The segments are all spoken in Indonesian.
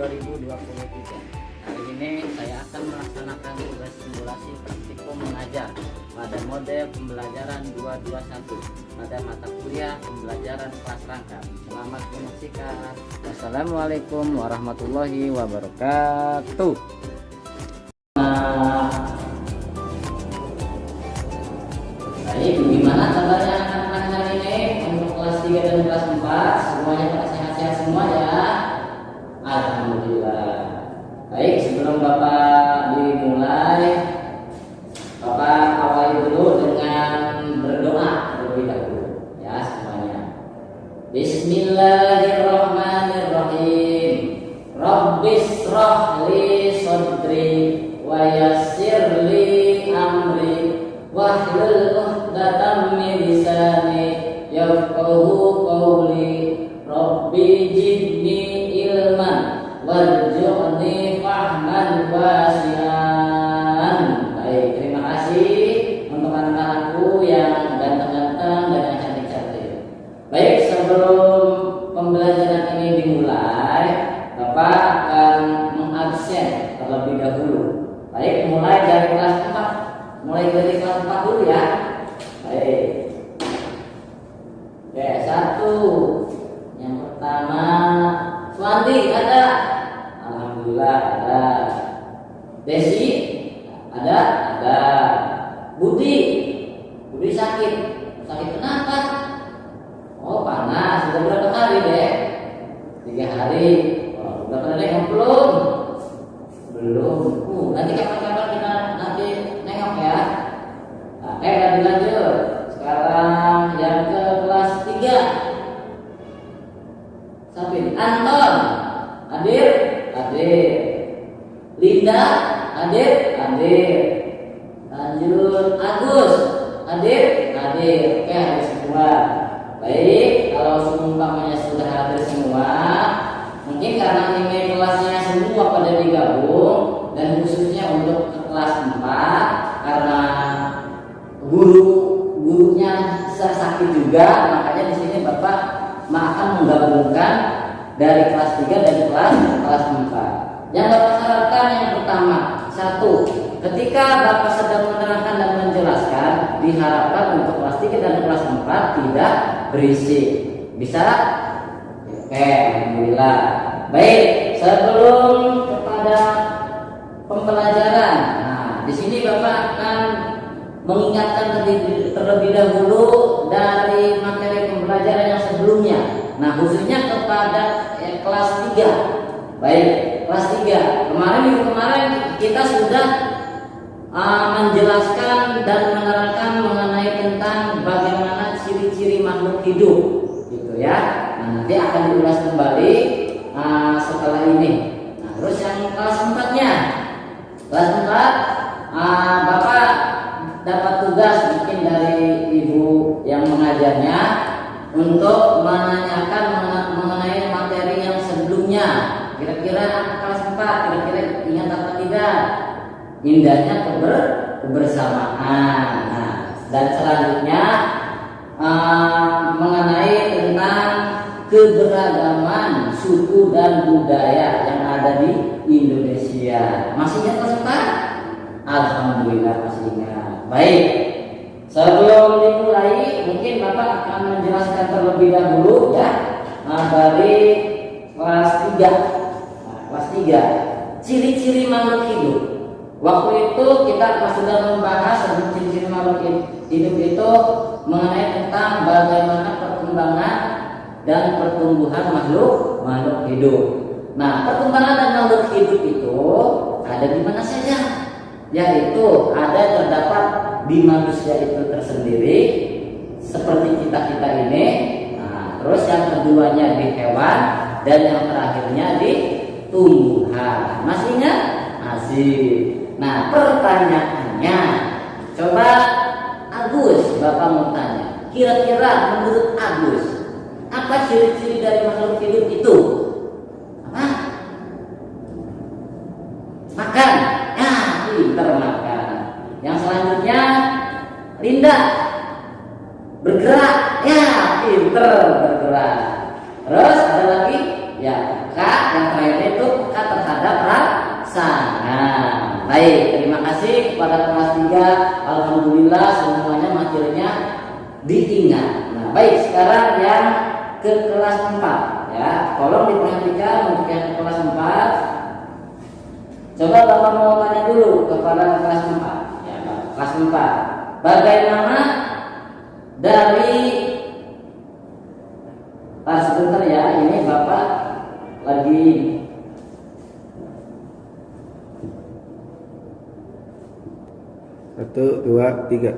2023. Hari ini saya akan melaksanakan tugas simulasi praktikum mengajar pada model pembelajaran 221 pada mata kuliah pembelajaran kelas rangkap. Selamat menyaksikan. Wassalamualaikum warahmatullahi wabarakatuh. Baik, gimana kabarnya anak-anak hari ini untuk kelas 3 dan kelas 4? Semuanya pada sehat-sehat semua ya? Alhamdulillah. Baik, sebelum Bapak dimulai, Bapak awali dulu dengan berdoa terlebih dahulu ya semuanya. Bismillahirrahmanirrahim. Rabbis shrah li sadri wa yassir li amri wahlul 'uqdatam min lisani yafqahu qawli. Rabbi zidni ilman warzuqni fahman wasi'an. Baik, terima kasih untuk anak-anakku yang ganteng-ganteng dan yang cantik-cantik. Baik, sebelum pembelajaran ini dimulai, Bapak akan mengabsen terlebih dahulu. Baik, mulai dari kelas 4. Mulai dari kelas 4 dulu ya. Baik. Oke, 1. Yang pertama, Suwanti ada? Alhamdulillah ada. Desi ada? Ada. Budi sakit. Sakit kenapa? Oh, panas. Sudah berapa hari deh? 3 hari. Oh, udah pernah nengok belum? Belum. Nanti kapan-kapan kita nanti nengok ya. Oke, lanjut. Sekarang yang ke kelas 3. Sapin, Anton, hadir. Linda, hadir. Lanjut, Agus, hadir. Oke, hadir semua. Baik, kalau seumpamanya sudah hadir semua, mungkin karena ini kelasnya semua pada digabung dan khususnya untuk kelas 4 karena gurunya sakit juga, makanya di sini Bapak akan menggabungkan dari kelas 3 dan kelas 4. Yang Bapak sarankan yang pertama, 1, ketika Bapak sedang menerangkan dan menjelaskan, diharapkan untuk kelas 3 dan kelas 4 tidak berisik. Bisa? Oke, alhamdulillah. Baik, sebelum kepada pembelajaran. Nah, di sini Bapak akan mengingatkan terlebih dahulu dari materi pembelajaran yang sebelumnya. Nah, khususnya kepada kelas 3. Baik, kelas 3. Minggu kemarin kita sudah menjelaskan dan menerangkan mengenai tentang bagaimana ciri-ciri makhluk hidup, gitu ya. Nah, nanti akan diulas kembali setelah ini. Nah, terus yang kelas 4-nya. Kelas 4, Bapak dapat tugas mungkin dari ibu yang mengajarnya untuk menanyakan mengenai materi yang sebelumnya. Kira-kira kelas 4 kira-kira ingat apa tidak? Indahnya kebersamaan. Nah, dan selanjutnya mengenai tentang keberagaman suku dan budaya yang ada di Indonesia. Masih ingat kelas 4? Alhamdulillah masih ingat. Baik, sebelum dimulai mungkin Bapak akan menjelaskan terlebih dahulu ya dari kelas 3. Kelas 3, ciri-ciri makhluk hidup. Waktu itu kita sudah membahas tentang ciri-ciri makhluk hidup itu mengenai tentang bagaimana perkembangan dan pertumbuhan makhluk hidup. Nah, perkembangan dan makhluk hidup itu ada di mana saja? Yaitu ada terdapat di manusia itu tersendiri seperti kita ini. Nah, terus yang keduanya di hewan dan yang terakhirnya di tumbuhan. Masih ingat? Masih. Nah, pertanyaannya, coba Agus, Bapak mau tanya, kira-kira menurut Agus apa ciri-ciri dari makhluk hidup itu? Apa? Makan. Ya, pintar makan. Yang selanjutnya Linda, bergerak. Ya, pintar bergerak. Terus ada lagi ya Kak, yang terakhir itu K, Baik, terima kasih kepada kelas 3. Alhamdulillah semuanya materinya diingat. Nah, baik, sekarang yang ke kelas 4 ya. Tolong diperhatikan untuk yang ke kelas 4. Coba Bapak mau tanya dulu kepada kelas 4 ya, kelas 4. Bagaimana dari sebentar ya, ini Bapak lagi satu, dua, tiga.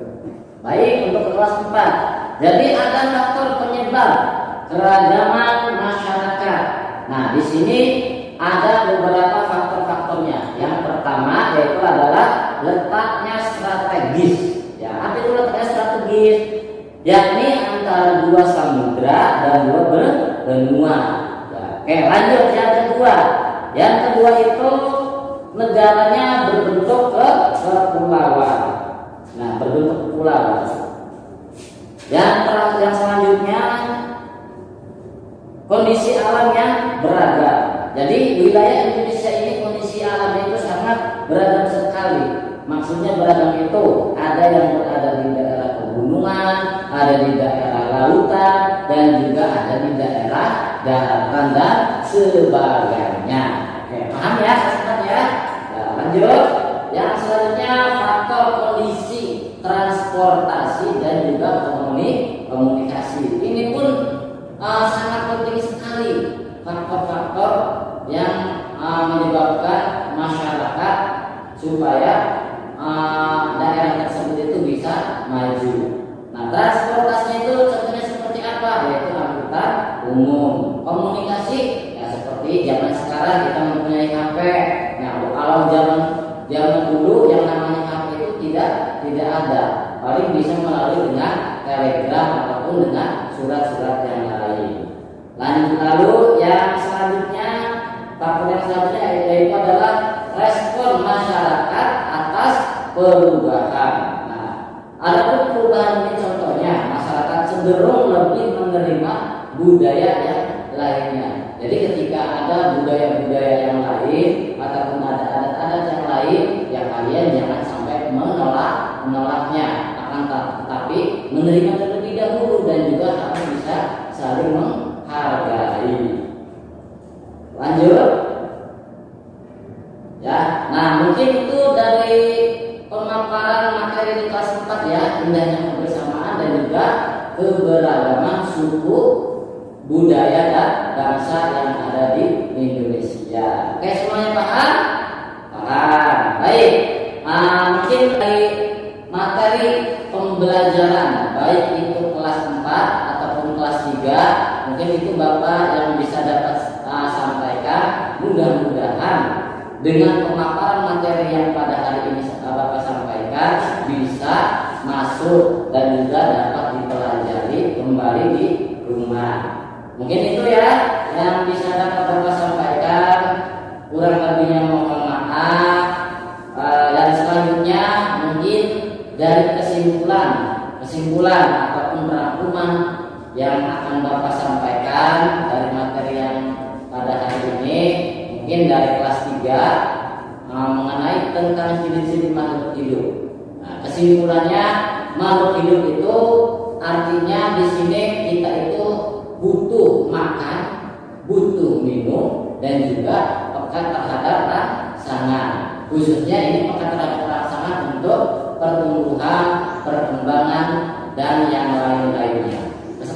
baik untuk kelas 4. Jadi ada faktor penyebab keragaman masyarakat. Nah, di sini ada beberapa faktor-faktornya. Yang pertama yaitu adalah letaknya strategis. Ya, apa itu letaknya strategis? Yakni antara dua samudra dan dua benua. Ya, oke, lanjut yang kedua. Yang kedua itu negaranya berbentuk kepulauan. Nah, berbentuk kepulauan. Yang selanjutnya kondisi alam yang beragam. Jadi wilayah Indonesia ini kondisi alamnya itu sangat beragam sekali. Maksudnya beragam itu ada yang berada di daerah pegunungan, ada di daerah lautan, dan juga ada di daerah daratan dan sebagainya. Oke, paham ya, teman-teman ya? Nah, lanjut. Yang selanjutnya faktor kondisi transportasi dan juga komunikasi. Ini pun sangat penting sekali, faktor-faktor yang menyebabkan masyarakat supaya daerah tersebut itu bisa maju. Nah, transportasinya itu contohnya seperti apa? Yaitu angkutan umum. Komunikasi ya seperti zaman sekarang kita mempunyai HP. Nah, kalau zaman dulu yang namanya HP itu tidak ada. Paling bisa melalui dengan telegram ataupun dengan surat-surat yang lain. Lalu yang selanjutnya, faktor yang selanjutnya yaitu adalah respon masyarakat atas perubahan. Nah, adapun perubahan ini contohnya masyarakat cenderung lebih menerima budaya yang lainnya. Jadi ketika ada budaya-budaya yang lain ataupun ada adat-adat yang lain, ya kalian jangan sampai menolaknya, akan tetapi menerima terlebih dahulu dan juga harus bisa saling menghargai. Lanjut. Ya, nah mungkin itu dari pemaparan materi di kelas 4 ya, indahnya kebersamaan dan juga keberagaman suku, budaya dan bangsa yang ada di Indonesia. Oke, semuanya paham? Paham. Baik. Mungkin dari materi pembelajaran baik itu kelas 4 ataupun kelas 3, mungkin itu Bapak yang bisa dapat sampaikan. Mudah-mudahan dengan pemaparan materi yang pada hari ini Bapak sampaikan bisa masuk dan juga dapat dipelajari kembali di rumah. Mungkin itu ya yang bisa dapat Bapak sampaikan. Kurang lebihnya mohon maaf. Dan selanjutnya mungkin dari kesimpulan ataupun rangkuman yang akan Bapak sampaikan dari materi yang pada hari ini, mungkin dari kelas 3 mengenai tentang ciri-ciri makhluk hidup. Nah, kesimpulannya makhluk hidup itu artinya di sini kita itu butuh makan, butuh minum, dan juga peka terhadap rangsangan. Khususnya ini peka terhadap rangsangan untuk pertumbuhan, perkembangan, dan yang lain-lainnya.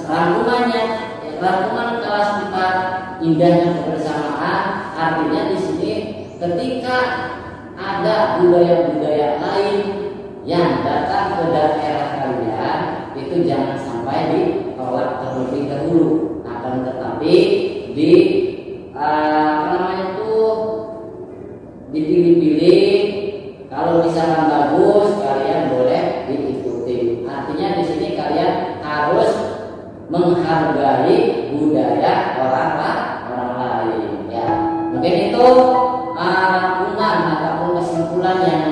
Rangkuman kelas 4 indahnya kebersamaan artinya di sini ketika ada budaya-budaya lain yang datang ke daerah kalian itu jangan sampai ditolak terlebih dahulu, akan tetapi dipilih-pilih. Kalau misalkan bagus kalian boleh diikuti. Artinya di sini kalian harus menghargai budaya orang lain ya. Mungkin itu rangkuman ataupun kesimpulan yang